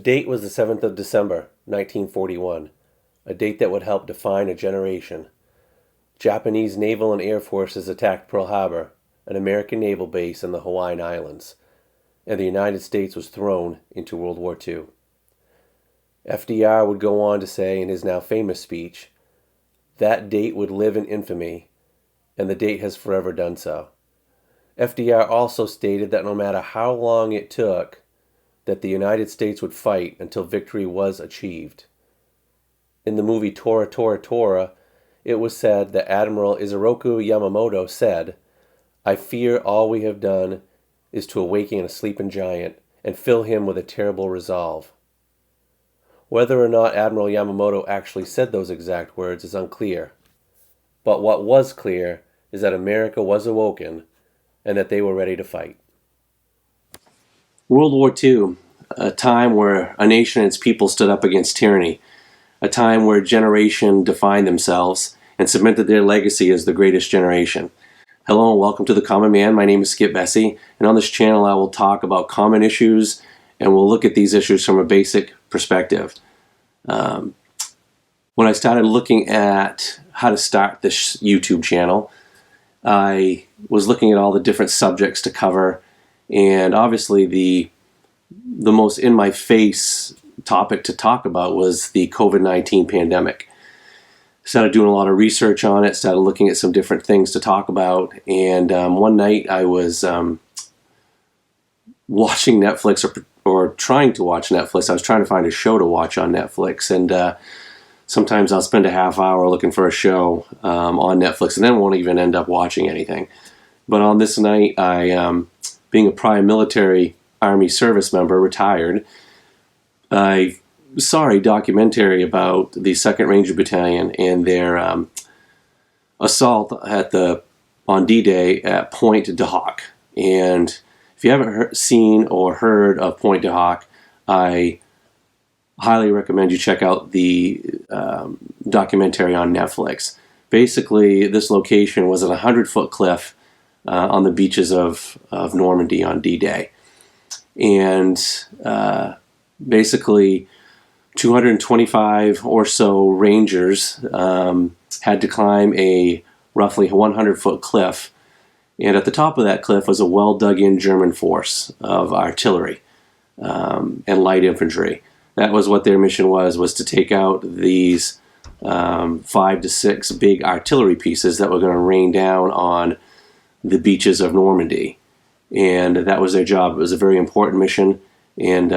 date was the 7th of December, 1941, a date that would help define a generation. Japanese naval and air forces attacked Pearl Harbor, an American naval base in the Hawaiian Islands, and the United States was thrown into World War II. FDR would go on to say in his now famous speech, "That date would live in infamy, and the date has forever done so." FDR also stated that no matter how long it took, that the United States would fight until victory was achieved. In the movie Tora Tora Tora, it was said that Admiral Isoroku Yamamoto said, "I fear all we have done is to awaken a sleeping giant and fill him with a terrible resolve." Whether or not Admiral Yamamoto actually said those exact words is unclear, but what was clear is that America was awoken and that they were ready to fight. World War II, a time where a nation and its people stood up against tyranny, a time where a generation defined themselves and cemented their legacy as the greatest generation. Hello and welcome to The Common Man. My name is Skip Bessey, and on this channel I will talk about common issues and we'll look at these issues from a basic perspective. When I started looking at how to start this YouTube channel, I was looking at all the different subjects to cover, and obviously the most in-my-face topic to talk about was the COVID-19 pandemic. Started doing a lot of research on it, started looking at some different things to talk about, and one night I was watching Netflix or trying to watch Netflix. I was trying to find a show to watch on Netflix, and sometimes I'll spend a half hour looking for a show on Netflix and then won't even end up watching anything. But on this night, I, being a prior military Army service member, retired, I saw a documentary about the 2nd Ranger Battalion and their assault on D-Day at Pointe du Hoc. And if you haven't seen or heard of Pointe du Hoc, I highly recommend you check out the documentary on Netflix. Basically, this location was at a 100-foot cliff on the beaches of Normandy on D-Day. And basically, 225 or so Rangers had to climb a roughly 100-foot cliff. And at the top of that cliff was a well-dug-in German force of artillery and light infantry. That was what their mission was to take out these 5 to 6 big artillery pieces that were going to rain down on the beaches of Normandy. And that was their job. It was a very important mission, and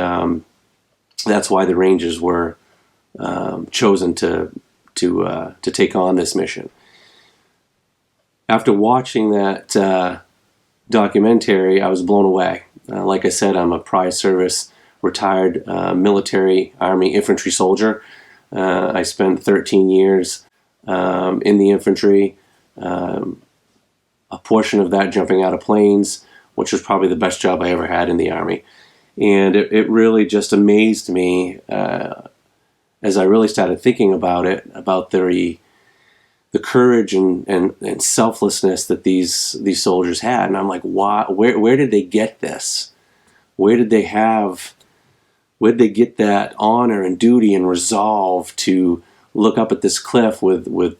that's why the Rangers were chosen to take on this mission. After watching that documentary, I was blown away. Like I said, I'm a prior service retired military Army infantry soldier. I spent 13 years in the infantry, a portion of that jumping out of planes, which was probably the best job I ever had in the Army. And it really just amazed me as I really started thinking about it, about the courage and selflessness that these soldiers had. And I'm like, why? Where did they get this? Where did they get that honor and duty and resolve to look up at this cliff with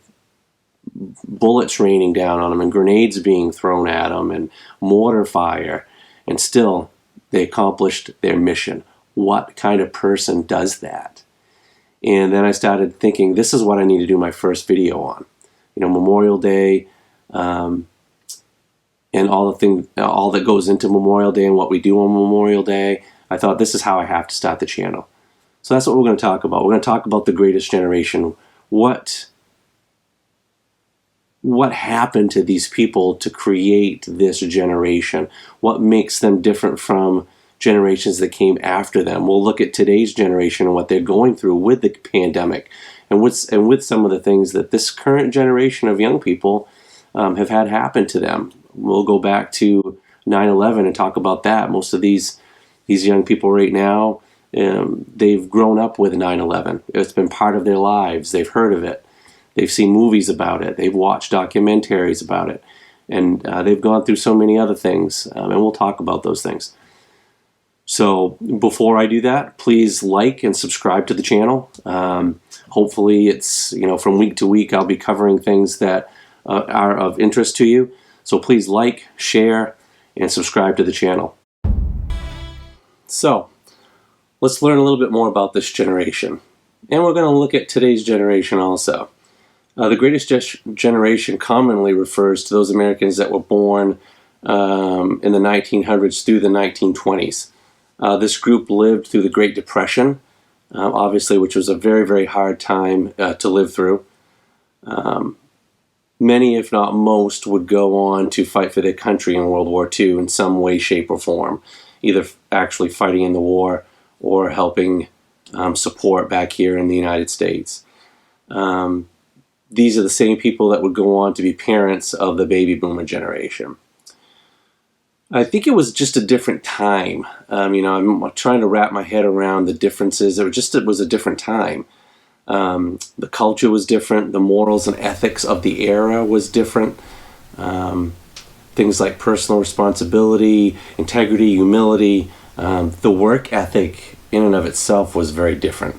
bullets raining down on them and grenades being thrown at them and mortar fire, and still they accomplished their mission? What kind of person does that? And then I started thinking, this is what I need to do my first video on. Memorial Day, and all that goes into Memorial Day and what we do on Memorial Day. I thought, this is how I have to start the channel. So that's what we're going to talk about. We're going to talk about the greatest generation. What happened to these people to create this generation? What makes them different from generations that came after them? We'll look at today's generation and what they're going through with the pandemic, and with some of the things that this current generation of young people have had happen to them. We'll go back to 9/11 and talk about that. Most of these young people right now, they've grown up with 9/11. It's been part of their lives. They've heard of it. They've seen movies about it. They've watched documentaries about it. And they've gone through so many other things, and we'll talk about those things. So before I do that, please like and subscribe to the channel. Hopefully it's, from week to week I'll be covering things that are of interest to you. So please like, share, and subscribe to the channel. So let's learn a little bit more about this generation. And we're going to look at today's generation also. The greatest generation commonly refers to those Americans that were born in the 1900s through the 1920s. This group lived through the Great Depression, obviously, which was a very, very hard time to live through. Many, if not most, would go on to fight for their country in World War II in some way, shape, or form, either actually fighting in the war or helping support back here in the United States. These are the same people that would go on to be parents of the baby boomer generation. I think it was just a different time. I'm trying to wrap my head around the differences. It was a different time. The culture was different. The morals and ethics of the era was different. Things like personal responsibility, integrity, humility, the work ethic in and of itself was very different.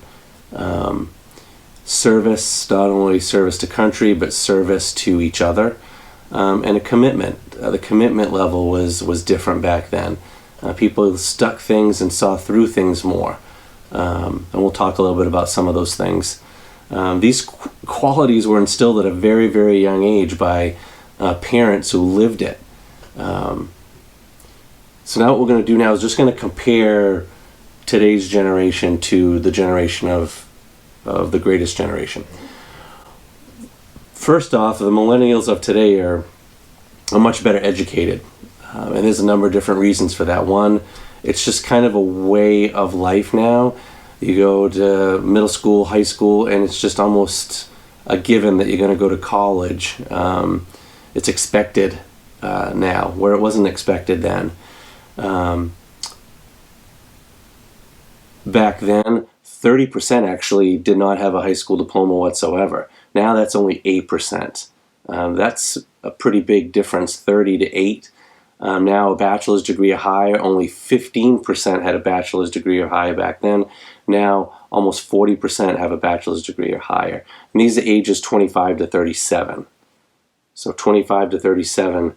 Service, not only service to country, but service to each other, and a commitment. The commitment level was different back then. People stuck things and saw through things more. And we'll talk a little bit about some of those things. These qualities were instilled at a very, very young age by parents who lived it. So now what we're going to do now is just going to compare today's generation to the generation of the greatest generation. First off, the millennials of today are much better educated. And there's a number of different reasons for that. One, it's just kind of a way of life now. You go to middle school, high school, and it's just almost a given that you're going to go to college. It's expected now, where it wasn't expected then. Back then, 30% actually did not have a high school diploma whatsoever. Now that's only 8%. That's a pretty big difference, 30 to 8. Now a bachelor's degree or higher, only 15% had a bachelor's degree or higher back then. Now almost 40% have a bachelor's degree or higher. And these are ages 25 to 37. So 25 to 37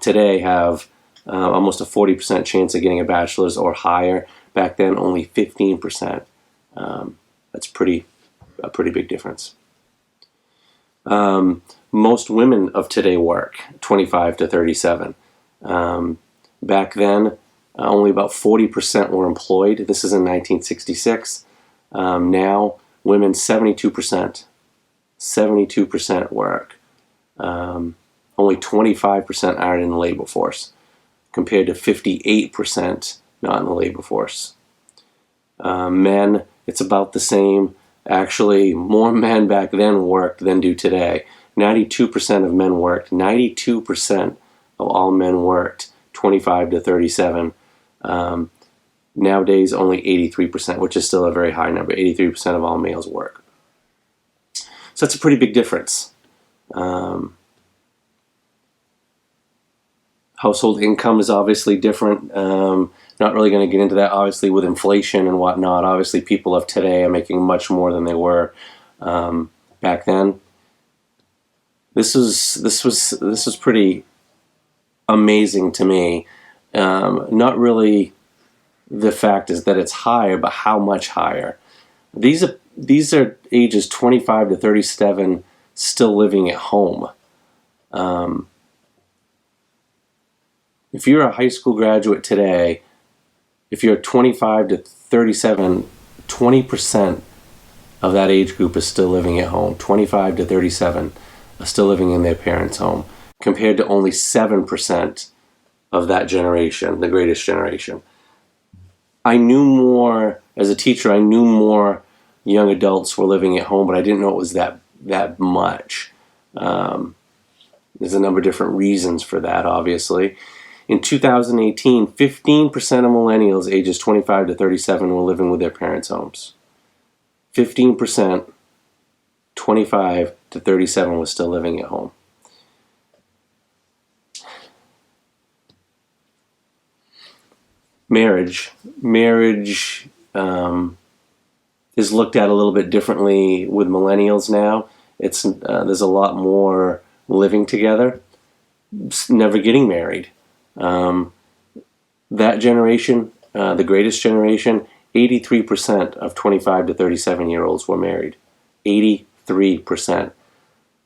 today have almost a 40% chance of getting a bachelor's or higher. Back then only 15%. That's a pretty big difference. Most women of today work 25 to 37. Back then, only about 40% were employed. This is in 1966. Now, women 72%. 72% work. Only 25% aren't in the labor force, compared to 58% not in the labor force. Men, it's about the same. Actually, more men back then worked than do today. 92% of men worked. 92% of all men worked, 25 to 37. Nowadays, only 83%, which is still a very high number. 83% of all males work. So that's a pretty big difference. Household income is obviously different. Not really going to get into that, obviously, with inflation and whatnot. Obviously, people of today are making much more than they were back then. This was pretty amazing to me. Not really the fact is that it's higher, but how much higher. These are ages 25 to 37 still living at home. If you're a high school graduate today, if you're 25 to 37, 20% of that age group is still living at home. 25 to 37 are still living in their parents' home, compared to only 7% of that generation, the greatest generation. I knew more, as a teacher, I knew more young adults were living at home, but I didn't know it was that much. There's a number of different reasons for that, obviously. In 2018, 15% of millennials ages 25 to 37 were living with their parents' homes. 15%, 25 to 37 was still living at home. Marriage is looked at a little bit differently with millennials now. There's a lot more living together, never getting married. That generation, the greatest generation, 83% of 25 to 37-year-olds were married. 83%.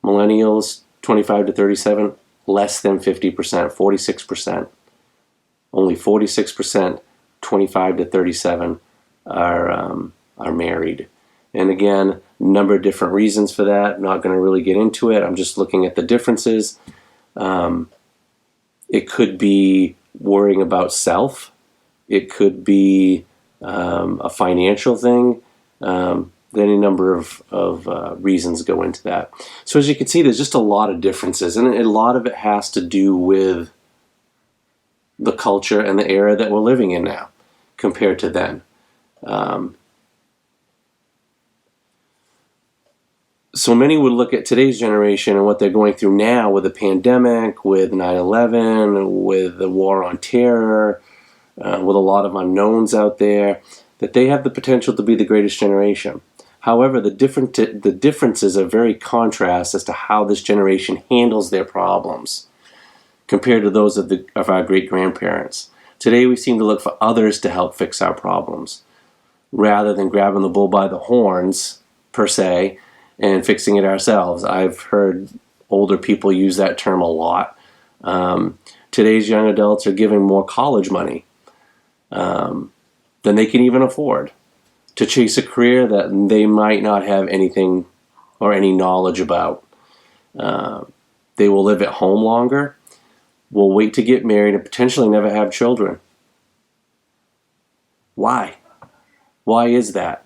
Millennials, 25 to 37, less than 50%, 46%. Only 46%, 25 to 37, are married. And again, a number of different reasons for that. Not going to really get into it. I'm just looking at the differences. It could be worrying about self. It could be a financial thing. Any number of reasons go into that. So as you can see, there's just a lot of differences, and a lot of it has to do with the culture and the era that we're living in now compared to then. So many would look at today's generation and what they're going through now with the pandemic, with 9/11, with the war on terror, with a lot of unknowns out there, that they have the potential to be the greatest generation. However, the differences are very contrast as to how this generation handles their problems compared to those of our great-grandparents. Today we seem to look for others to help fix our problems rather than grabbing the bull by the horns, per se, and fixing it ourselves. I've heard older people use that term a lot. Today's young adults are giving more college money than they can even afford to chase a career that they might not have anything or any knowledge about. They will live at home longer, will wait to get married, and potentially never have children. Why? Why is that?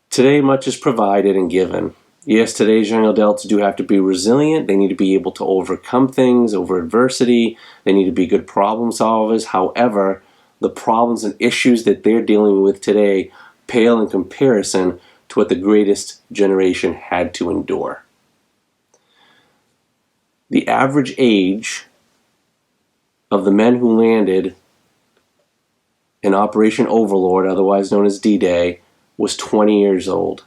Today, much is provided and given. Yes, today's young adults do have to be resilient. They need to be able to overcome things, over adversity. They need to be good problem solvers. However, the problems and issues that they're dealing with today pale in comparison to what the greatest generation had to endure. The average age of the men who landed in Operation Overlord, otherwise known as D-Day, was 20 years old.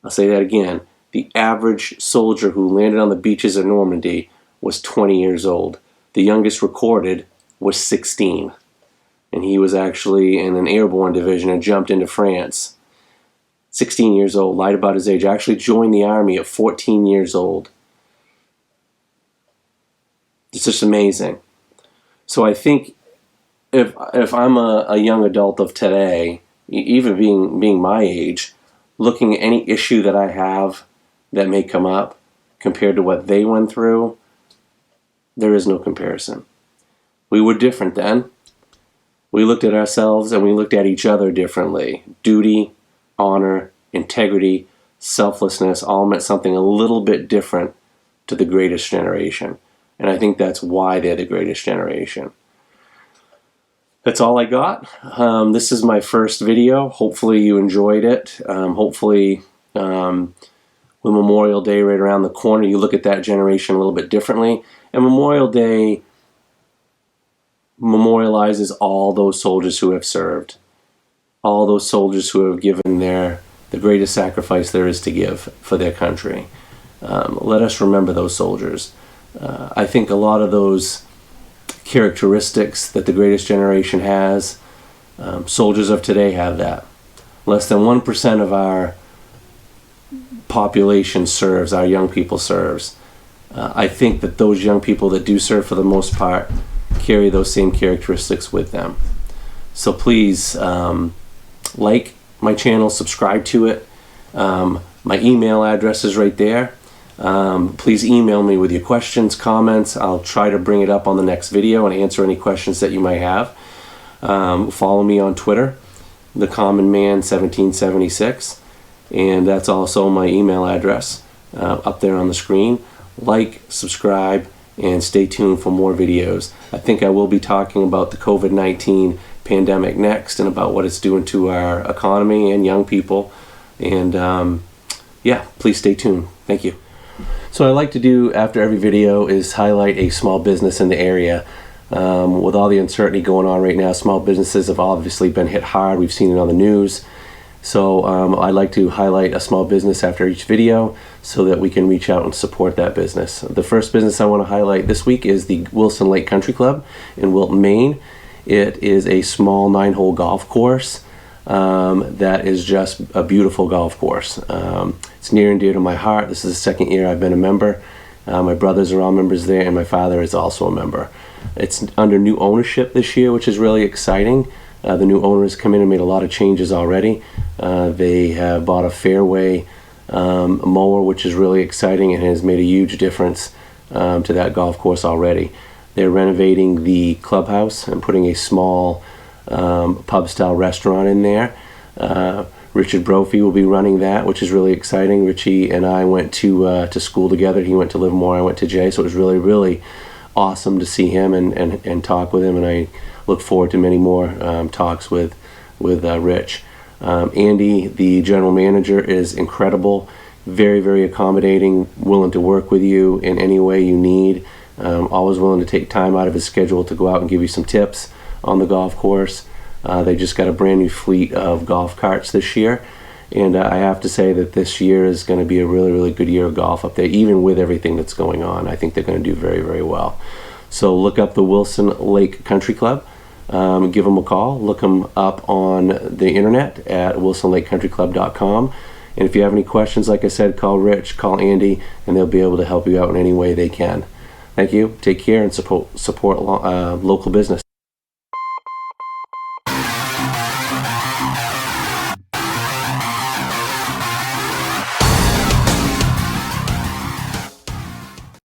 I'll say that again. The average soldier who landed on the beaches of Normandy was 20 years old. The youngest recorded was 16. And he was actually in an airborne division and jumped into France. 16 years old, lied about his age. Actually joined the army at 14 years old. It's just amazing. So I think if I'm a young adult of today, even being my age, looking at any issue that I have that may come up compared to what they went through, there is no comparison. We were different then. We looked at ourselves and we looked at each other differently. Duty, honor, integrity, selflessness all meant something a little bit different to the greatest generation. And I think that's why they're the greatest generation. That's all I got. This is my first video. Hopefully you enjoyed it. Hopefully with Memorial Day right around the corner, you look at that generation a little bit differently. And Memorial Day memorializes all those soldiers who have served. All those soldiers who have given the greatest sacrifice there is to give for their country. Let us remember those soldiers. I think a lot of those characteristics that the greatest generation has, soldiers of today have that. Less than 1% of our population serves, our young people serves. I think that those young people that do serve for the most part carry those same characteristics with them. So please like my channel, subscribe to it. My email address is right there. Please email me with your questions, comments. I'll try to bring it up on the next video and answer any questions that you might have. Follow me on Twitter, TheCommonMan1776, and that's also my email address up there on the screen. Like, subscribe, and stay tuned for more videos. I think I will be talking about the COVID-19 pandemic next and about what it's doing to our economy and young people. And yeah, please stay tuned. Thank you. So what I like to do after every video is highlight a small business in the area. With all the uncertainty going on right now, small businesses have obviously been hit hard. We've seen it on the news. So I like to highlight a small business after each video so that we can reach out and support that business. The first business I want to highlight this week is the Wilson Lake Country Club in Wilton, Maine. It is a small 9-hole golf course that is just a beautiful golf course. It's near and dear to my heart. This is the second year I've been a member. My brothers are all members there, and my father is also a member. It's under new ownership this year, which is really exciting. The new owners come in and made a lot of changes already. They have bought a fairway mower, which is really exciting and has made a huge difference to that golf course already. They're renovating the clubhouse and putting a small pub-style restaurant in there. Richard Brophy will be running that, which is really exciting. Richie and I went to school together. He went to Livermore, I went to Jay, so it was really, really awesome to see him and talk with him, and I look forward to many more talks with Rich. Andy, the general manager, is incredible, very, very accommodating, willing to work with you in any way you need, always willing to take time out of his schedule to go out and give you some tips on the golf course. They just got a brand new fleet of golf carts this year, and I have to say that this year is going to be a really, really good year of golf up there, even with everything that's going on. I think they're going to do very, very well. So look up the Wilson Lake Country Club. Give them a call. Look them up on the internet at wilsonlakecountryclub.com. And if you have any questions, like I said, call Rich, call Andy, and they'll be able to help you out in any way they can. Thank you. Take care and support local business.